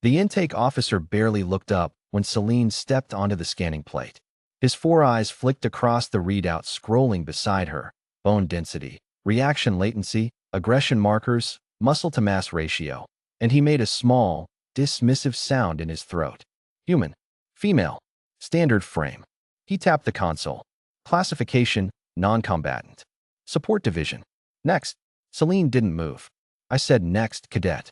The intake officer barely looked up when Celine stepped onto the scanning plate. His 4 eyes flicked across the readout scrolling beside her: bone density, reaction latency, aggression markers, muscle-to-mass ratio, and he made a small, dismissive sound in his throat. Human. Female. Standard frame. He tapped the console. Classification: non-combatant. Support division. Next. Celine didn't move. I said, "Next, cadet."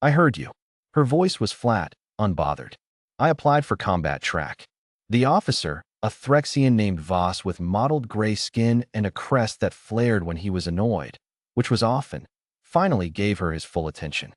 I heard you. Her voice was flat, unbothered. I applied for combat track. The officer, a Threxian named Voss with mottled gray skin and a crest that flared when he was annoyed, which was often, finally gave her his full attention.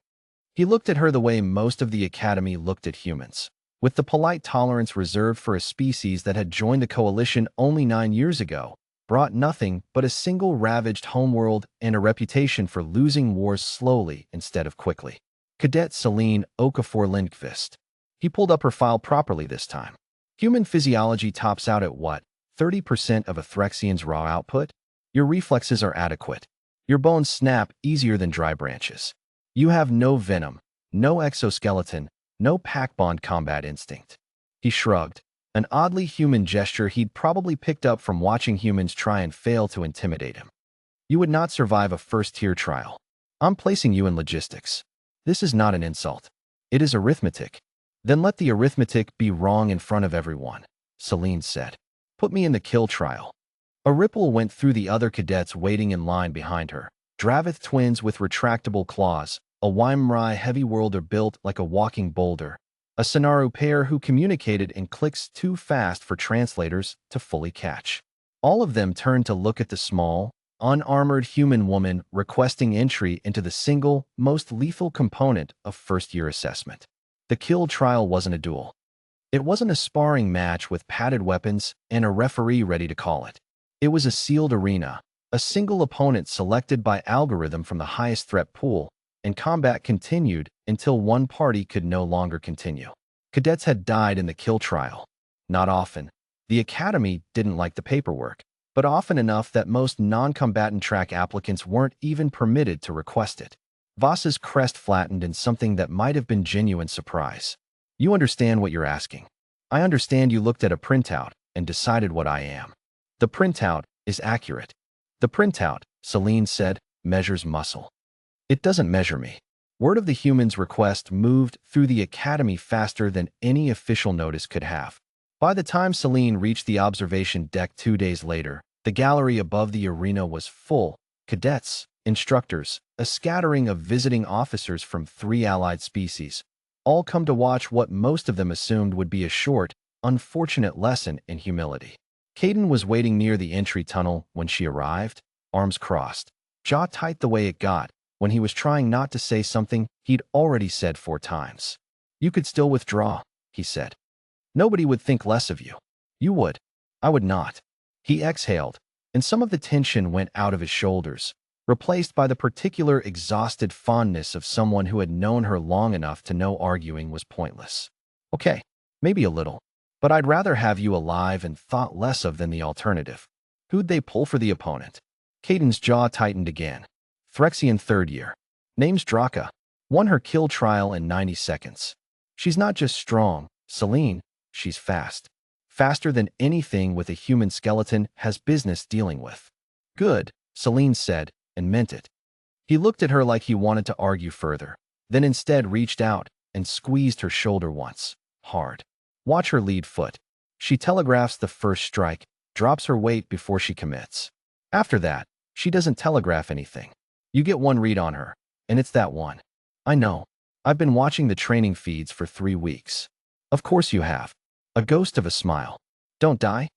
He looked at her the way most of the Academy looked at humans, with the polite tolerance reserved for a species that had joined the coalition only 9 years ago, brought nothing but a single ravaged homeworld and a reputation for losing wars slowly instead of quickly. Cadet Celine Okafor Lindqvist. He pulled up her file properly this time. Human physiology tops out at what? 30% of a Threxian's raw output? Your reflexes are adequate. Your bones snap easier than dry branches. You have no venom, no exoskeleton, no pack bond combat instinct. He shrugged, an oddly human gesture he'd probably picked up from watching humans try and fail to intimidate him. You would not survive a first-tier trial. I'm placing you in logistics. This is not an insult. It is arithmetic. Then let the arithmetic be wrong in front of everyone, Celine said. Put me in the kill trial. A ripple went through the other cadets waiting in line behind her. Dravith twins with retractable claws, a Weimrai heavy worlder built like a walking boulder, a Sonaru pair who communicated in clicks too fast for translators to fully catch. All of them turned to look at the small, unarmored human woman requesting entry into the single, most lethal component of first-year assessment. The kill trial wasn't a duel. It wasn't a sparring match with padded weapons and a referee ready to call it. It was a sealed arena, a single opponent selected by algorithm from the highest threat pool, and combat continued until one party could no longer continue. Cadets had died in the kill trial. Not often. The Academy didn't like the paperwork, but often enough that most non-combatant track applicants weren't even permitted to request it. Voss's crest flattened in something that might have been genuine surprise. You understand what you're asking. I understand you looked at a printout and decided what I am. The printout is accurate. The printout, Celine said, measures muscle. It doesn't measure me. Word of the human's request moved through the Academy faster than any official notice could have. By the time Celine reached the observation deck 2 days later, the gallery above the arena was full. Cadets, instructors, a scattering of visiting officers from 3 allied species, all come to watch what most of them assumed would be a short, unfortunate lesson in humility. Caden was waiting near the entry tunnel when she arrived, arms crossed, jaw tight the way it got when he was trying not to say something he'd already said 4 times. You could still withdraw, he said. Nobody would think less of you. You would. I would not. He exhaled, and some of the tension went out of his shoulders, replaced by the particular exhausted fondness of someone who had known her long enough to know arguing was pointless. Okay, maybe a little, but I'd rather have you alive and thought less of than the alternative. Who'd they pull for the opponent? Caden's jaw tightened again. Threxian 3rd year. Name's Draka. Won her kill trial in 90 seconds. She's not just strong, Celine, she's fast. Faster than anything with a human skeleton has business dealing with. Good, Celine said, and meant it. He looked at her like he wanted to argue further, then instead reached out and squeezed her shoulder once, hard. Watch her lead foot. She telegraphs the first strike, drops her weight before she commits. After that, she doesn't telegraph anything. You get one read on her, and it's that one. I know. I've been watching the training feeds for 3 weeks. Of course you have. A ghost of a smile. Don't die?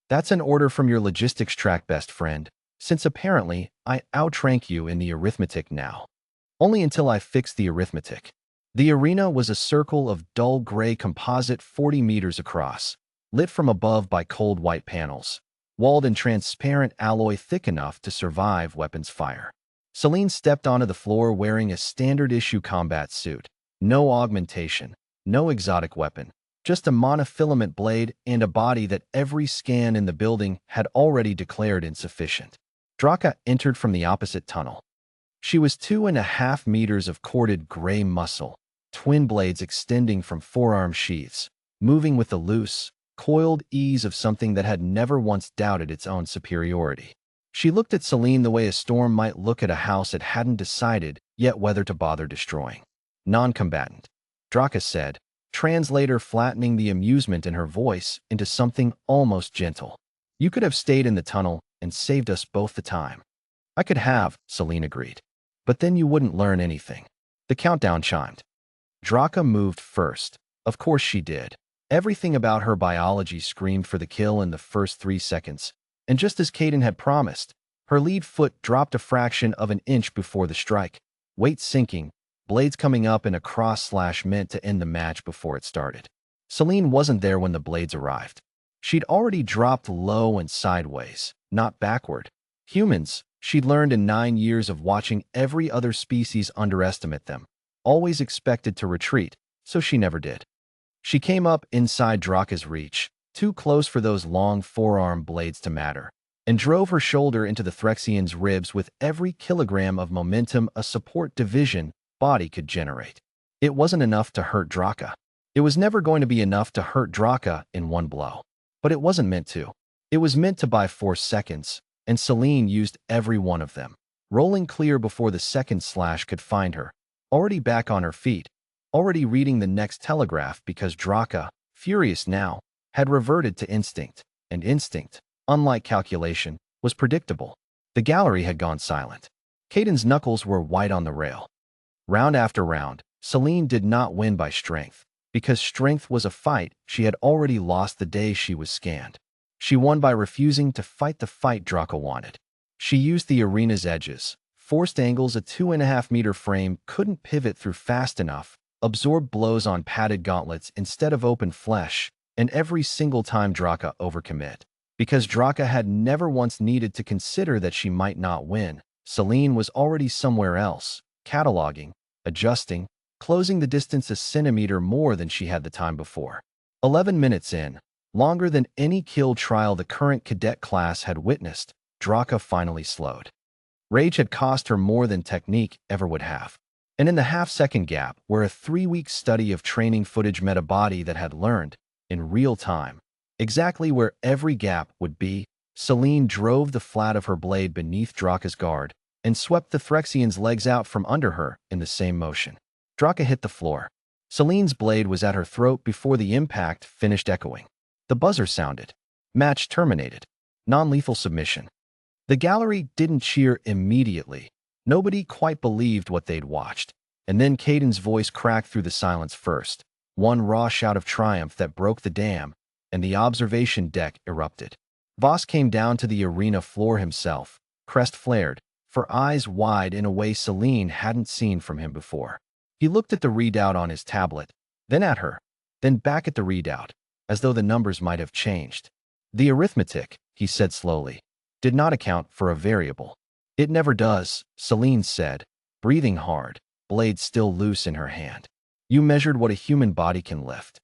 That's an order from your logistics track best friend, since apparently I outrank you in the arithmetic now. Only until I fix the arithmetic. The arena was a circle of dull gray composite 40 meters across, lit from above by cold white panels, walled in transparent alloy thick enough to survive weapons fire. Celine stepped onto the floor wearing a standard-issue combat suit. No augmentation, no exotic weapon, just a monofilament blade and a body that every scan in the building had already declared insufficient. Draka entered from the opposite tunnel. She was 2.5 meters of corded gray muscle, twin blades extending from forearm sheaths, moving with the loose, coiled ease of something that had never once doubted its own superiority. She looked at Celine the way a storm might look at a house it hadn't decided yet whether to bother destroying. Non-combatant, Draka said, translator flattening the amusement in her voice into something almost gentle. You could have stayed in the tunnel and saved us both the time. I could have, Celine agreed. But then you wouldn't learn anything. The countdown chimed. Draka moved first. Of course she did. Everything about her biology screamed for the kill in the first 3 seconds, and just as Kaden had promised, her lead foot dropped a fraction of an inch before the strike. Weight sinking, blades coming up in a cross slash meant to end the match before it started. Celine wasn't there when the blades arrived. She'd already dropped low and sideways, not backward. Humans, she'd learned in 9 years of watching every other species underestimate them, always expected to retreat, so she never did. She came up inside Draka's reach, too close for those long forearm blades to matter, and drove her shoulder into the Threxian's ribs with every kilogram of momentum a support division body could generate. It wasn't enough to hurt Draka. It was never going to be enough to hurt Draka in one blow. But it wasn't meant to. It was meant to buy 4 seconds, and Celine used every one of them, rolling clear before the second slash could find her, already back on her feet, already reading the next telegraph because Draka, furious now, had reverted to instinct, and instinct, unlike calculation, was predictable. The gallery had gone silent. Caden's knuckles were white on the rail. Round after round, Celine did not win by strength, because strength was a fight she had already lost the day she was scanned. She won by refusing to fight the fight Draka wanted. She used the arena's edges, forced angles a 2.5-meter frame couldn't pivot through fast enough, absorbed blows on padded gauntlets instead of open flesh, and every single time Draka overcommit. Because Draka had never once needed to consider that she might not win, Celine was already somewhere else, cataloging, adjusting, closing the distance a centimeter more than she had the time before. 11 minutes in, longer than any kill trial the current cadet class had witnessed, Draka finally slowed. Rage had cost her more than technique ever would have. And in the half-second gap, where a 3-week study of training footage met a body that had learned, in real time, exactly where every gap would be, Celine drove the flat of her blade beneath Draka's guard and swept the Threxian's legs out from under her in the same motion. Draka hit the floor. Celine's blade was at her throat before the impact finished echoing. The buzzer sounded. Match terminated. Non-lethal submission. The gallery didn't cheer immediately. Nobody quite believed what they'd watched. And then Caden's voice cracked through the silence first. One raw shout of triumph that broke the dam, and the observation deck erupted. Voss came down to the arena floor himself, crest flared, for eyes wide in a way Celine hadn't seen from him before. He looked at the readout on his tablet, then at her, then back at the readout, as though the numbers might have changed. The arithmetic, he said slowly, did not account for a variable. It never does, Celine said, breathing hard, blade still loose in her hand. You measured what a human body can lift.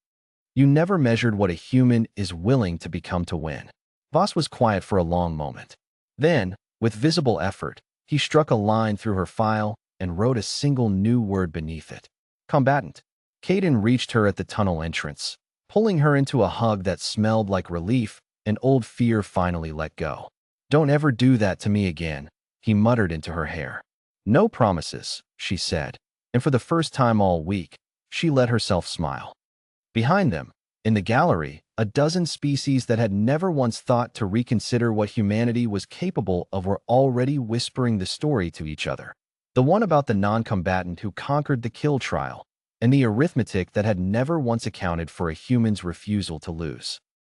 You never measured what a human is willing to become to win. Voss was quiet for a long moment. Then, with visible effort, he struck a line through her file and wrote a single new word beneath it. Combatant. Caden reached her at the tunnel entrance, pulling her into a hug that smelled like relief, and old fear finally let go. Don't ever do that to me again, he muttered into her hair. No promises, she said, and for the first time all week, she let herself smile. Behind them, in the gallery, a dozen species that had never once thought to reconsider what humanity was capable of were already whispering the story to each other. The one about the non-combatant who conquered the kill trial, and the arithmetic that had never once accounted for a human's refusal to lose.